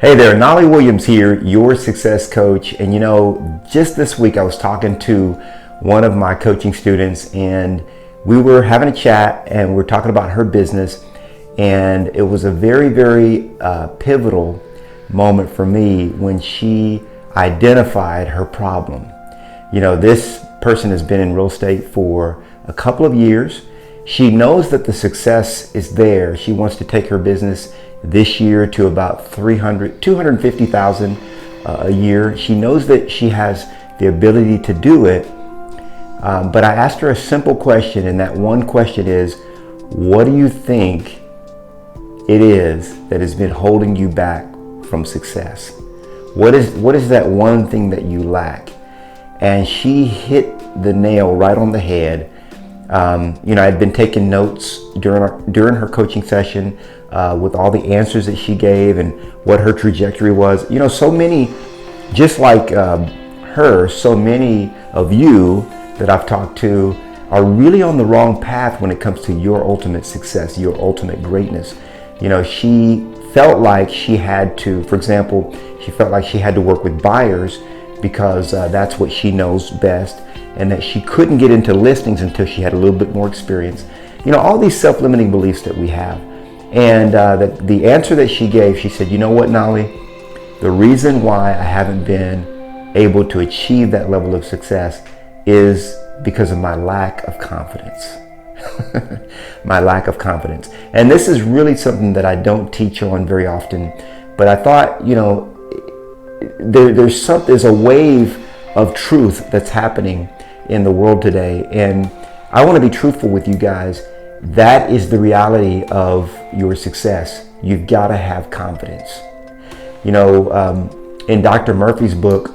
Hey there, Knolly Williams here, your success coach. And just this week I was talking to one of my coaching students and we were having a chat and we're talking about her business. And it was a very pivotal moment for me when she identified her problem. This person has been in real estate for a couple of years. She knows that the success is there. She wants to take her business this year to about 250,000 a year. She knows that she has the ability to do it. But I asked her a simple question, and that one question is, what do you think it is that has been holding you back from success? What is that one thing that you lack? And she hit the nail right on the head. I'd been taking notes during her coaching session with all the answers that she gave and what her trajectory was. So many, just like her, so many of you that I've talked to are really on the wrong path when it comes to your ultimate success, your ultimate greatness. She felt like she had to, for example, she felt like she had to work with buyers because that's what she knows best, and that she couldn't get into listings until she had a little bit more experience. All these self-limiting beliefs that we have. And the answer that she gave, she said, you know what, Knolly? The reason why I haven't been able to achieve that level of success is because of my lack of confidence. My lack of confidence. And this is really something that I don't teach on very often, but I thought, there's a wave of truth that's happening in the world today, and I want to be truthful with you guys. That is the reality of your success. You've got to have confidence. In Dr. Murphy's book,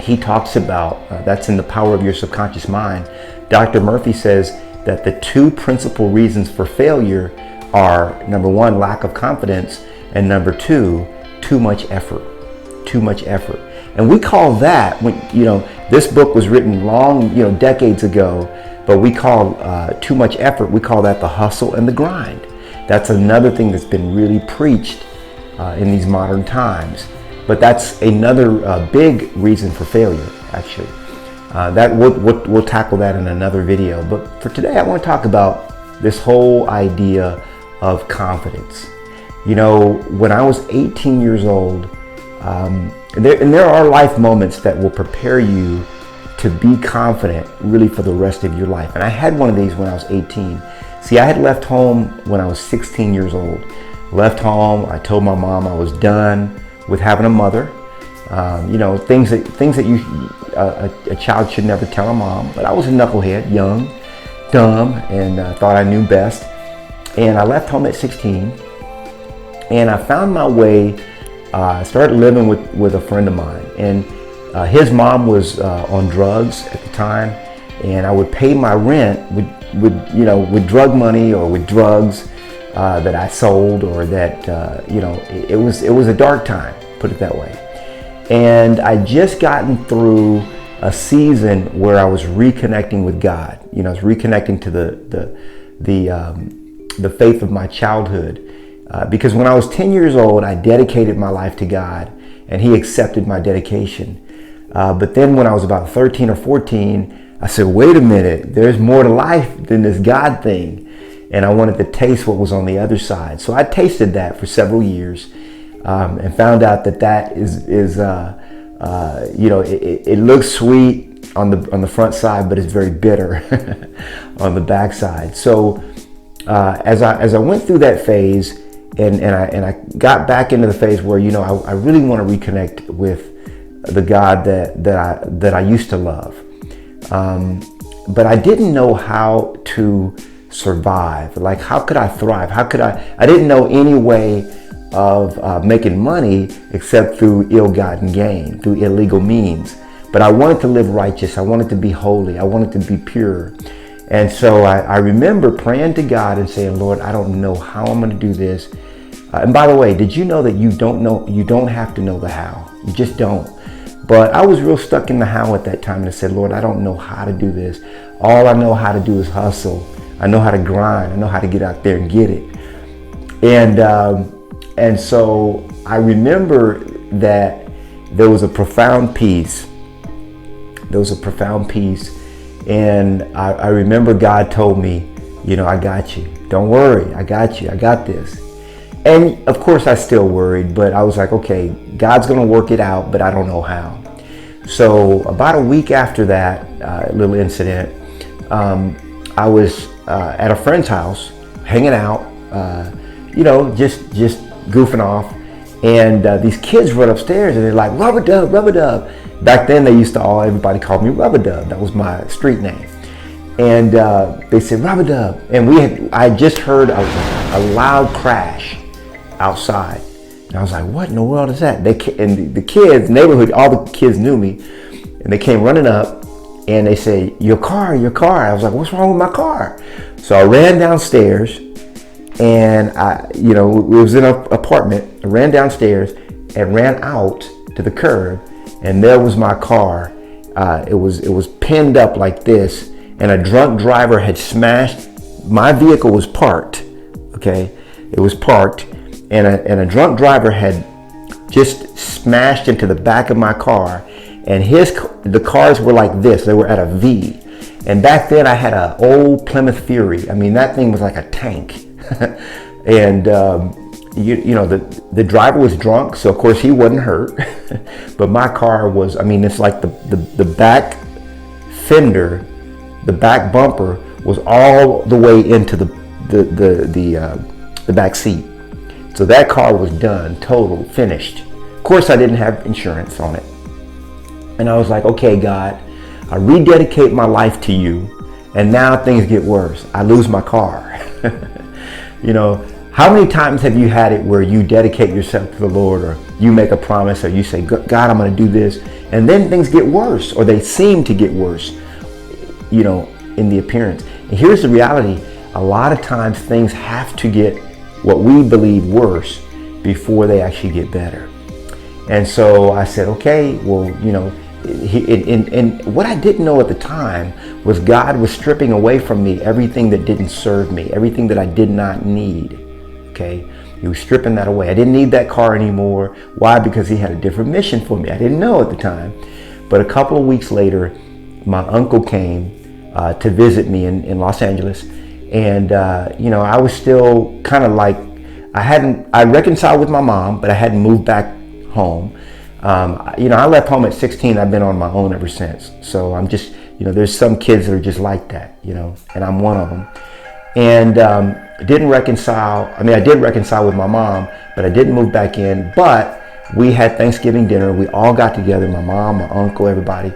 he talks about, that's in The Power of Your Subconscious Mind. Dr. Murphy says that the two principal reasons for failure are, number one, lack of confidence, and number two, too much effort. Too much effort. And we call that, this book was written long, decades ago, but we call too much effort, we call that the hustle and the grind. That's another thing that's been really preached in these modern times. But that's another big reason for failure, actually. That we'll tackle that in another video. But for today, I want to talk about this whole idea of confidence. When I was 18 years old, there are life moments that will prepare you to be confident really for the rest of your life. And I had one of these when I was 18. See, I had left home when I was 16 years old. Left home, I told my mom I was done with having a mother. Things that a child should never tell a mom. But I was a knucklehead, young, dumb, and thought I knew best. And I left home at 16, and I found my way. I started living with a friend of mine, and his mom was on drugs at the time, and I would pay my rent with drug money or with drugs that I sold, or that it was a dark time, put it that way. And I just gotten through a season where I was reconnecting with God. I was reconnecting to the faith of my childhood. Because when I was 10 years old, I dedicated my life to God, and He accepted my dedication. But then when I was about 13 or 14, I said, wait a minute, there's more to life than this God thing. And I wanted to taste what was on the other side. So I tasted that for several years, and found out that it looks sweet on the front side, but it's very bitter on the back side. So as I went through that phase, and I got back into the phase where I really want to reconnect with the God that I used to love, but I didn't know how to survive. Like, how could I thrive? I didn't know any way of making money except through ill-gotten gain, through illegal means. But I wanted to live righteous. I wanted to be holy. I wanted to be pure. And so I remember praying to God and saying, Lord, I don't know how I'm going to do this. And by the way, did you know that you don't have to know the how? You just don't. But I was real stuck in the how at that time, and I said, Lord, I don't know how to do this. All I know how to do is hustle. I know how to grind. I know how to get out there and get it. And so I remember that there was a profound peace. And I remember God told me, I got you. Don't worry, I got you. I got this. And of course I still worried, but I was like, okay, God's gonna work it out, but I don't know how. So about a week after that little incident, I was at a friend's house, hanging out, just goofing off. And these kids run upstairs and they're like, rubber dub, rubber dub. Back then everybody called me Rubber Dub. That was my street name. And they said Rubber Dub. And I just heard a loud crash outside. And I was like, what in the world is that? And the kids, neighborhood, all the kids knew me. And they came running up and they said, your car. I was like, what's wrong with my car? So I ran downstairs and it was in an apartment. I ran downstairs and ran out to the curb. And there was my car. It was pinned up like this, and a drunk driver had smashed. My vehicle was parked. Okay, it was parked, and a drunk driver had just smashed into the back of my car. And the cars were like this. They were at a V. And back then I had an old Plymouth Fury. I mean, that thing was like a tank. And the driver was drunk, so of course he wasn't hurt. But my car was, it's like the back fender, the back bumper was all the way into the back seat. So that car was done, total, finished. Of course I didn't have insurance on it. And I was like, okay, God, I rededicate my life to you, and now things get worse. I lose my car. How many times have you had it where you dedicate yourself to the Lord, or you make a promise, or you say, God, I'm going to do this, and then things get worse, or they seem to get worse, in the appearance. And here's the reality. A lot of times things have to get what we believe worse before they actually get better. And so I said, okay, well, and what I didn't know at the time was God was stripping away from me everything that didn't serve me, everything that I did not need. Okay, he was stripping that away. I didn't need that car anymore. Why? Because he had a different mission for me. I didn't know at the time. But a couple of weeks later, my uncle came to visit me in Los Angeles. And, I was still kind of like, I reconciled with my mom, but I hadn't moved back home. I left home at 16. I've been on my own ever since. So I'm just, there's some kids that are just like that, and I'm one of them. And I did reconcile with my mom, but I didn't move back in. But we had Thanksgiving dinner. We all got together, my mom, my uncle, everybody.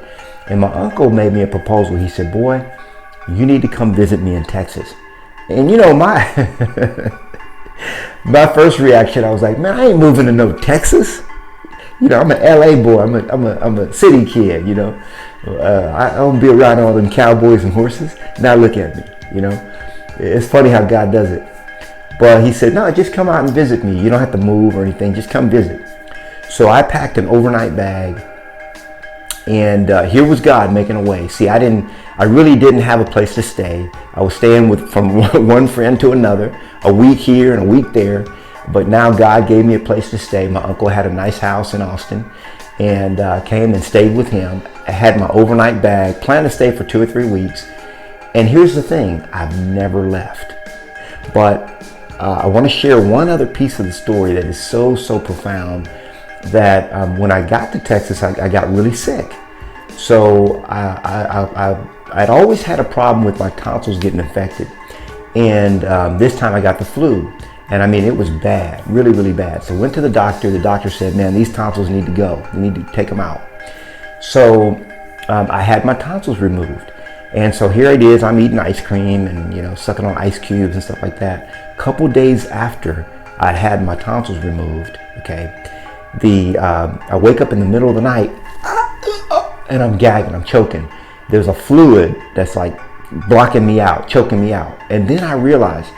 And my uncle made me a proposal. He said, boy, you need to come visit me in Texas. And my my first reaction, I was like, man, I ain't moving to no Texas. I'm an LA boy. I'm a city kid, I don't be around all them cowboys and horses. Now look at me, It's funny how God does it. But he said, no, just come out and visit me. You don't have to move or anything. Just come visit. So I packed an overnight bag. And here was God making a way. See, I really didn't have a place to stay. I was staying from one friend to another, a week here and a week there. But now God gave me a place to stay. My uncle had a nice house in Austin, and came and stayed with him. I had my overnight bag, planned to stay for 2 or 3 weeks. And here's the thing, I've never left. But I want to share one other piece of the story that is so profound, that when I got to Texas, I got really sick. So I'd always had a problem with my tonsils getting infected. And this time I got the flu. And it was bad, really, really bad. So I went to the doctor. The doctor said, man, these tonsils need to go. You need to take them out. So I had my tonsils removed. And so here it is, I'm eating ice cream and, sucking on ice cubes and stuff like that. A couple days after I had my tonsils removed, okay, I wake up in the middle of the night and I'm gagging, I'm choking. There's a fluid that's like blocking me out, choking me out. And then I realized,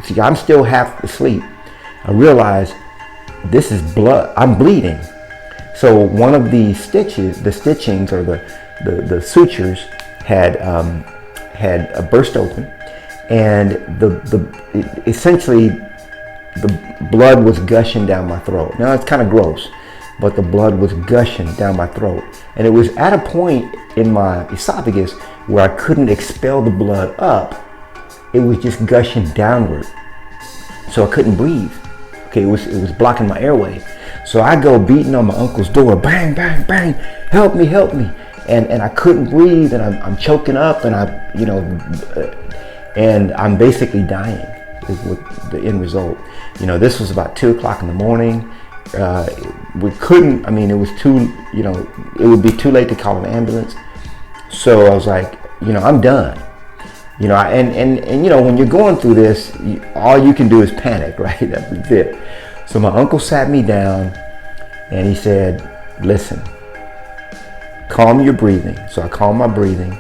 see, I'm still half asleep. I realized this is blood, I'm bleeding. So one of the stitchings or the sutures had burst open, and essentially the blood was gushing down my throat. Now it's kind of gross, but the blood was gushing down my throat. And it was at a point in my esophagus where I couldn't expel the blood up. It was just gushing downward. So I couldn't breathe. Okay, it was blocking my airway. So I go beating on my uncle's door, bang, bang, bang, help me, help me. And I couldn't breathe, and I'm choking up, and and I'm basically dying with the end result. This was about 2 o'clock in the morning. We couldn't, it was too, it would be too late to call an ambulance. So I was like, I'm done. When you're going through this, all you can do is panic, right? That's it. So my uncle sat me down and he said, listen, calm your breathing. So I calmed my breathing,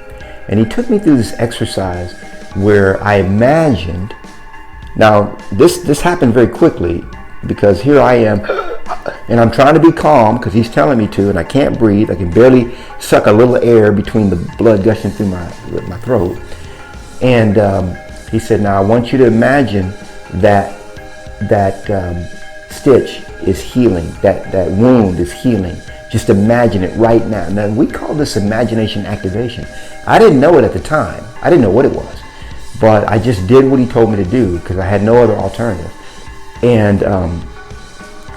and he took me through this exercise where I imagined, now this happened very quickly because here I am and I'm trying to be calm because he's telling me to, and I can't breathe. I can barely suck a little air between the blood gushing through my throat. And he said, now I want you to imagine that stitch is healing, that wound is healing. Just imagine it right now. Now, we call this imagination activation. I didn't know it at the time. I didn't know what it was. But I just did what he told me to do because I had no other alternative. And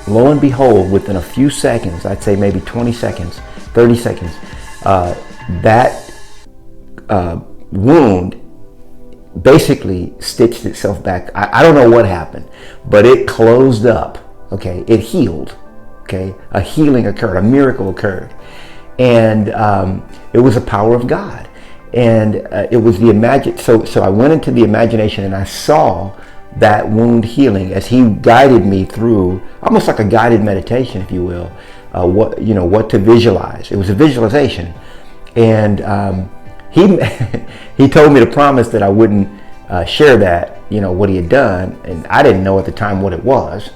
lo and behold, within a few seconds, I'd say maybe 20 seconds, 30 seconds, that wound basically stitched itself back. I don't know what happened, but it closed up. Okay, it healed. Okay, a healing occurred, a miracle occurred, and it was the power of God, and it was the So I went into the imagination, and I saw that wound healing as he guided me through, almost like a guided meditation, if you will. What to visualize. It was a visualization, and he told me to promise that I wouldn't share that, what he had done, and I didn't know at the time what it was.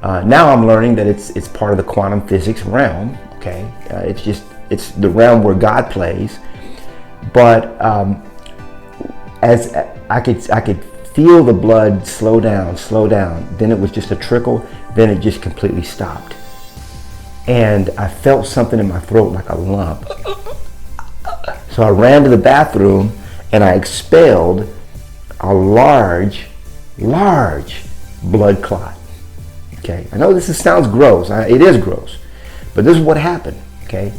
Now I'm learning that it's part of the quantum physics realm. Okay, it's the realm where God plays. But as I could feel the blood slow down. Then it was just a trickle. Then it just completely stopped, and I felt something in my throat like a lump. So I ran to the bathroom and I expelled a large blood clot. Okay, I know this sounds gross. It is gross, but this is what happened. Okay,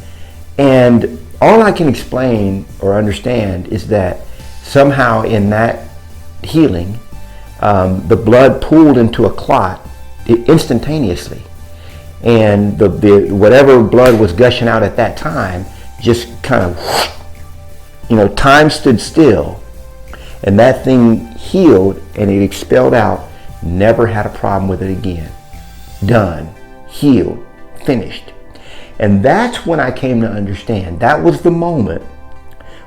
and all I can explain or understand is that somehow in that healing, the blood pooled into a clot instantaneously, and the whatever blood was gushing out at that time just kind of, time stood still, and that thing healed and it expelled out. Never had a problem with it again. Done, healed, finished. And that's when I came to understand. That was the moment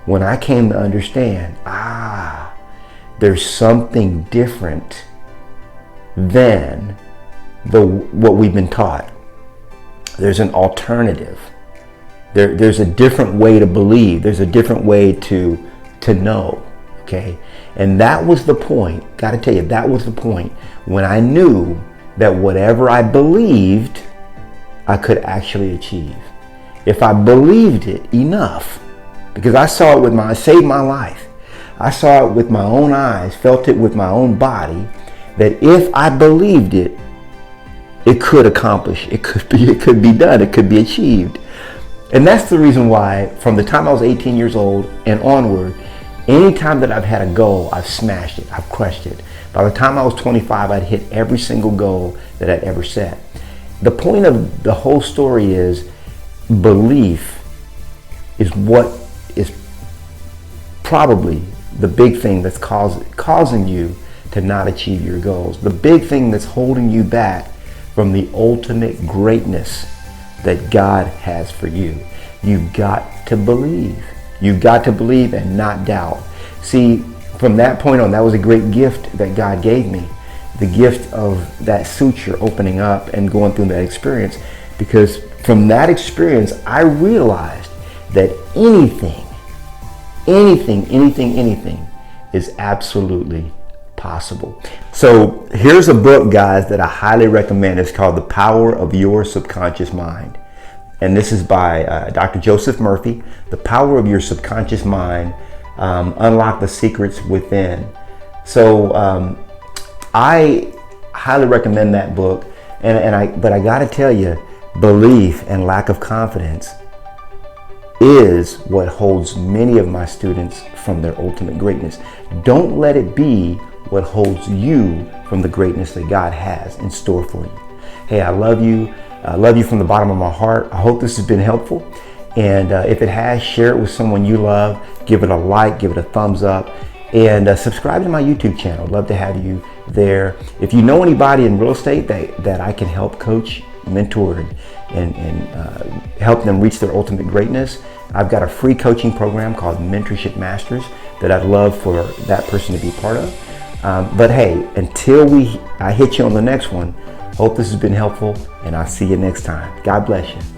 when I came to understand, there's something different than what we've been taught. There's an alternative. There's a different way to believe. There's a different way to know. Okay? And that was the point. Got to tell you, that was the point when I knew that whatever I believed, I could actually achieve. If I believed it enough, because I saw it it saved my life. I saw it with my own eyes, felt it with my own body, that if I believed it, it could accomplish, it could be done, it could be achieved. And that's the reason why from the time I was 18 years old and onward, anytime that I've had a goal, I've smashed it, I've crushed it. By the time I was 25, I'd hit every single goal that I'd ever set. The point of the whole story is belief is what is probably the big thing that's causing you to not achieve your goals. The big thing that's holding you back from the ultimate greatness that God has for you. You've got to believe. You've got to believe and not doubt. See, from that point on, that was a great gift that God gave me. The gift of that suture opening up and going through that experience. Because from that experience, I realized that anything is absolutely possible. So here's a book, guys, that I highly recommend. It's called The Power of Your Subconscious Mind. And this is by Dr. Joseph Murphy. The Power of Your Subconscious Mind, Unlock the Secrets Within. So I highly recommend that book. But I gotta tell you, belief and lack of confidence is what holds many of my students from their ultimate greatness. Don't let it be what holds you from the greatness that God has in store for you. Hey, I love you. I love you from the bottom of my heart. I hope this has been helpful. And if it has, share it with someone you love. Give it a like, give it a thumbs up, and subscribe to my YouTube channel. I'd love to have you there. If you know anybody in real estate that I can help coach, mentor, and help them reach their ultimate greatness, I've got a free coaching program called Mentorship Masters that I'd love for that person to be part of. But hey, until I hit you on the next one, hope this has been helpful, and I'll see you next time. God bless you.